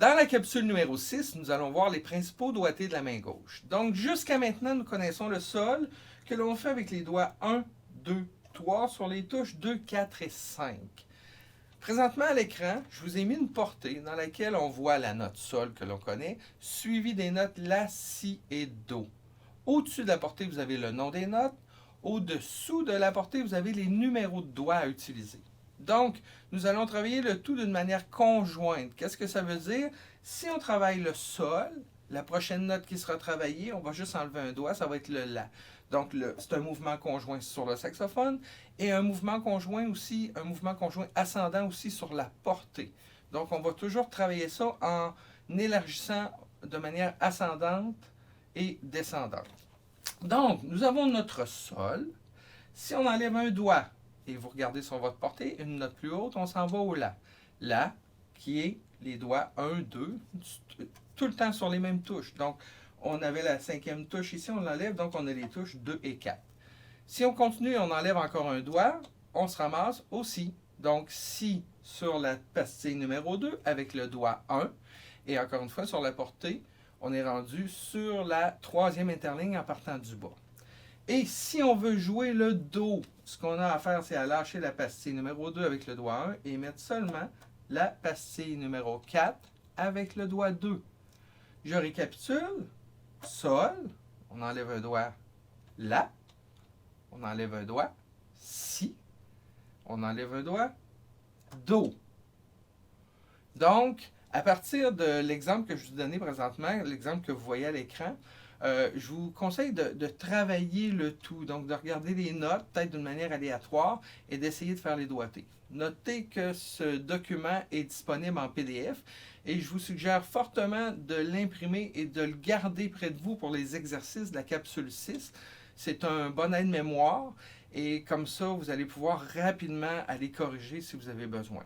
Dans la capsule numéro 6, nous allons voir les principaux doigtés de la main gauche. Donc, jusqu'à maintenant, nous connaissons le sol que l'on fait avec les doigts 1, 2, 3 sur les touches 2, 4 et 5. Présentement à l'écran, je vous ai mis une portée dans laquelle on voit la note sol que l'on connaît, suivie des notes la, si et do. Au-dessus de la portée, vous avez le nom des notes. Au-dessous de la portée, vous avez les numéros de doigts à utiliser. Donc, nous allons travailler le tout d'une manière conjointe. Qu'est-ce que ça veut dire? Si on travaille le sol, la prochaine note qui sera travaillée, on va juste enlever un doigt, ça va être le la. Donc, c'est un mouvement conjoint sur le saxophone et un mouvement conjoint aussi, un mouvement conjoint ascendant aussi sur la portée. Donc, on va toujours travailler ça en élargissant de manière ascendante et descendante. Donc, nous avons notre sol. Si on enlève un doigt et vous regardez sur votre portée, une note plus haute, on s'en va au la. La, qui est les doigts 1, 2, tout le temps sur les mêmes touches. Donc, on avait la cinquième touche ici, on l'enlève, donc on a les touches 2 et 4. Si on continue et on enlève encore un doigt, on se ramasse au si. Donc, si sur la pastille numéro 2 avec le doigt 1, et encore une fois sur la portée, on est rendu sur la troisième interligne en partant du bas. Et si on veut jouer le do, ce qu'on a à faire, c'est à lâcher la pastille numéro 2 avec le doigt 1 et mettre seulement la pastille numéro 4 avec le doigt 2. Je récapitule. Sol, on enlève un doigt la, on enlève un doigt si, on enlève un doigt do. Donc, à partir de l'exemple que je vous donne présentement, l'exemple que vous voyez à l'écran, je vous conseille de travailler le tout, donc de regarder les notes, peut-être d'une manière aléatoire, et d'essayer de faire les doigtés. Notez que ce document est disponible en PDF et je vous suggère fortement de l'imprimer et de le garder près de vous pour les exercices de la capsule 6. C'est un bon aide-mémoire et comme ça, vous allez pouvoir rapidement aller corriger si vous avez besoin.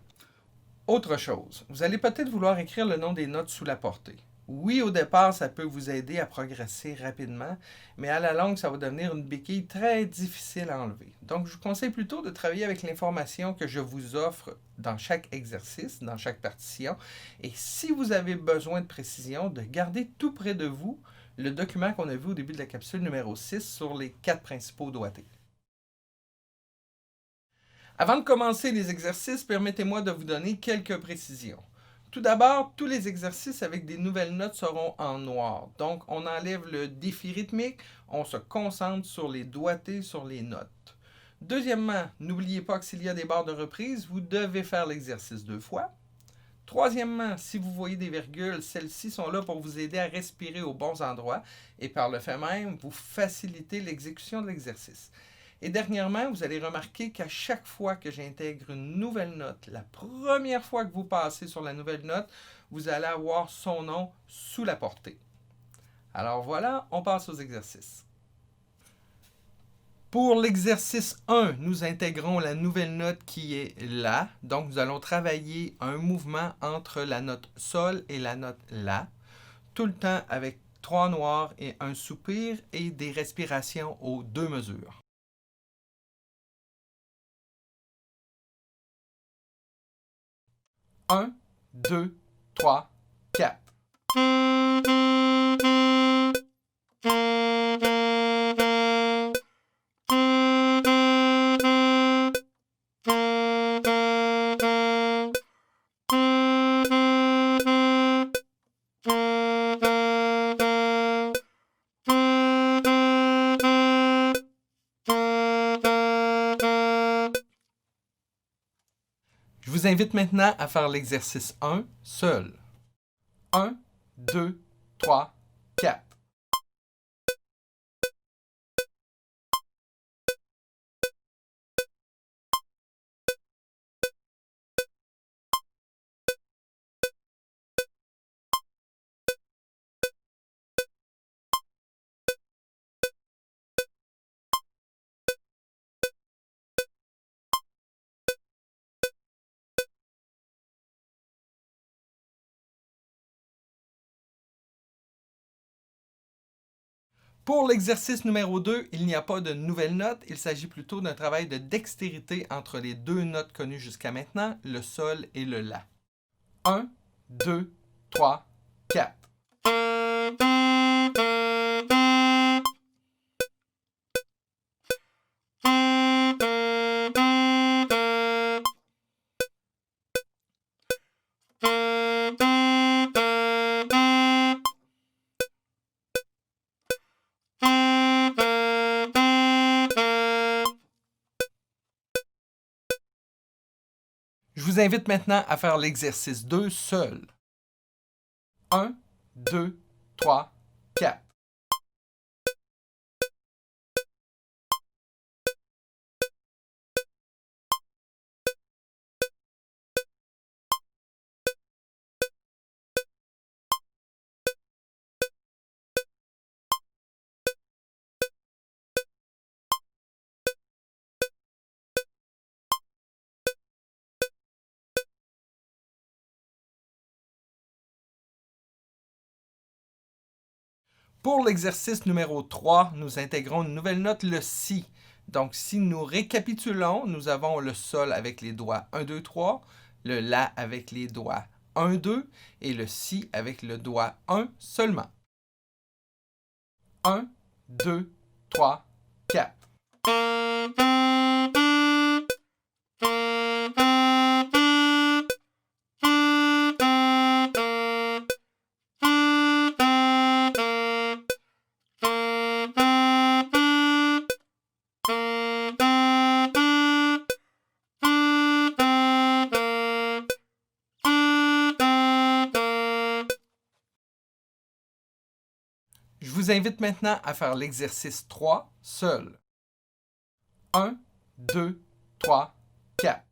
Autre chose, vous allez peut-être vouloir écrire le nom des notes sous la portée. Oui, au départ, ça peut vous aider à progresser rapidement, mais à la longue, ça va devenir une béquille très difficile à enlever. Donc, je vous conseille plutôt de travailler avec l'information que je vous offre dans chaque exercice, dans chaque partition. Et si vous avez besoin de précision, de garder tout près de vous le document qu'on a vu au début de la capsule numéro 6 sur les 4 principaux doigtés. Avant de commencer les exercices, permettez-moi de vous donner quelques précisions. Tout d'abord, tous les exercices avec des nouvelles notes seront en noir. Donc, on enlève le défi rythmique, on se concentre sur les doigtés, sur les notes. Deuxièmement, n'oubliez pas que s'il y a des barres de reprise, vous devez faire l'exercice 2 fois. Troisièmement, si vous voyez des virgules, celles-ci sont là pour vous aider à respirer aux bons endroits et par le fait même, vous faciliter l'exécution de l'exercice. Et dernièrement, vous allez remarquer qu'à chaque fois que j'intègre une nouvelle note, la première fois que vous passez sur la nouvelle note, vous allez avoir son nom sous la portée. Alors voilà, on passe aux exercices. Pour l'exercice 1, nous intégrons la nouvelle note qui est la. Donc, nous allons travailler un mouvement entre la note sol et la note la, tout le temps avec 3 noirs et un soupir et des respirations aux 2 mesures. 1, 2, 3, 4. Je vous invite maintenant à faire l'exercice 1 seul. 1, 2, 3, 4. Pour l'exercice numéro 2, il n'y a pas de nouvelle note, il s'agit plutôt d'un travail de dextérité entre les 2 notes connues jusqu'à maintenant, le sol et le la. 1, 2, 3, 4. Je vous invite maintenant à faire l'exercice 2 seul. 1, 2, 3, 4. Pour l'exercice numéro 3, nous intégrons une nouvelle note, le Si. Donc, si nous récapitulons, nous avons le Sol avec les doigts 1, 2, 3, le La avec les doigts 1, 2 et le Si avec le doigt 1 seulement. 1, 2, 3, 4. Je vous invite maintenant à faire l'exercice 3 seul. 1, 2, 3, 4.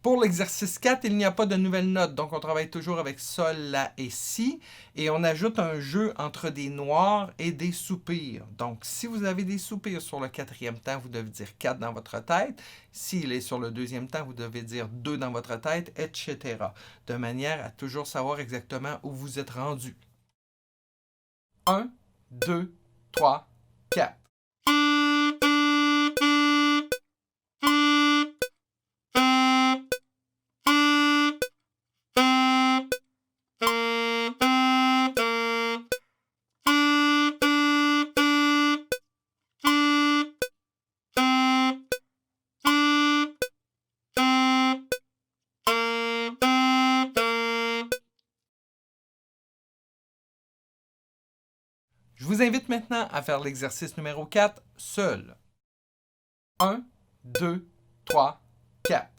Pour l'exercice 4, il n'y a pas de nouvelle note, donc on travaille toujours avec Sol, La et Si, et on ajoute un jeu entre des noirs et des soupirs. Donc, si vous avez des soupirs sur le quatrième temps, vous devez dire 4 dans votre tête. S'il est sur le deuxième temps, vous devez dire 2 dans votre tête, etc. De manière à toujours savoir exactement où vous êtes rendu. 1, 2, 3, 4. Je vous invite maintenant à faire l'exercice numéro 4 seul. 1, 2, 3, 4.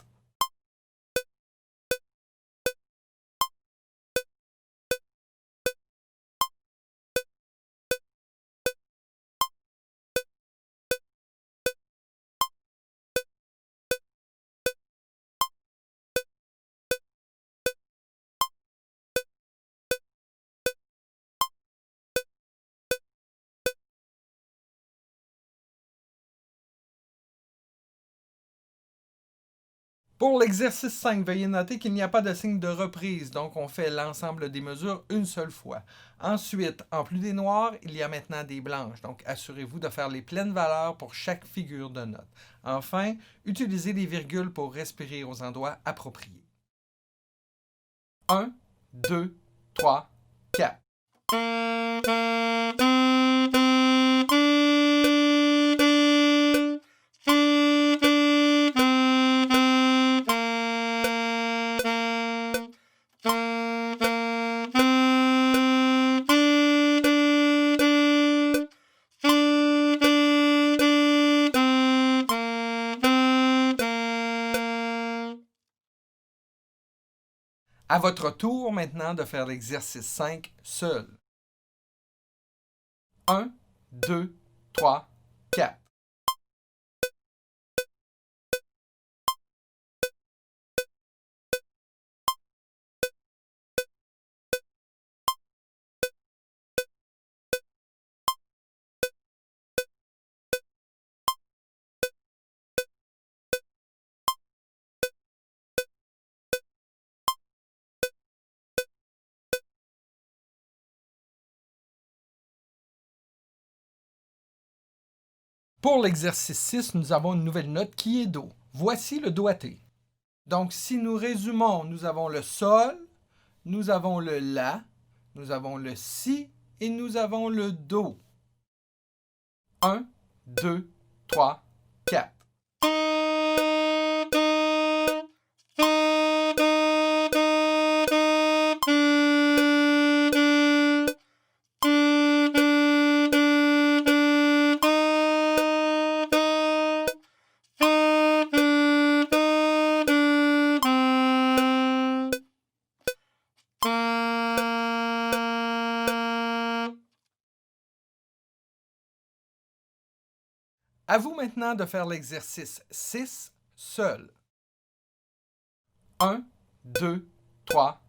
Pour l'exercice 5, veuillez noter qu'il n'y a pas de signe de reprise, donc on fait l'ensemble des mesures une seule fois. Ensuite, en plus des noirs, il y a maintenant des blanches, donc assurez-vous de faire les pleines valeurs pour chaque figure de note. Enfin, utilisez les virgules pour respirer aux endroits appropriés. 1, 2, 3, 4. À votre tour maintenant de faire l'exercice 5 seul. 1, 2, 3, 4. Pour l'exercice 6, nous avons une nouvelle note qui est Do. Voici le doigté. Donc, si nous résumons, nous avons le Sol, nous avons le La, nous avons le Si et nous avons le Do. 1, 2, 3, 4. À vous maintenant de faire l'exercice 6 seul. 1, 2, 3,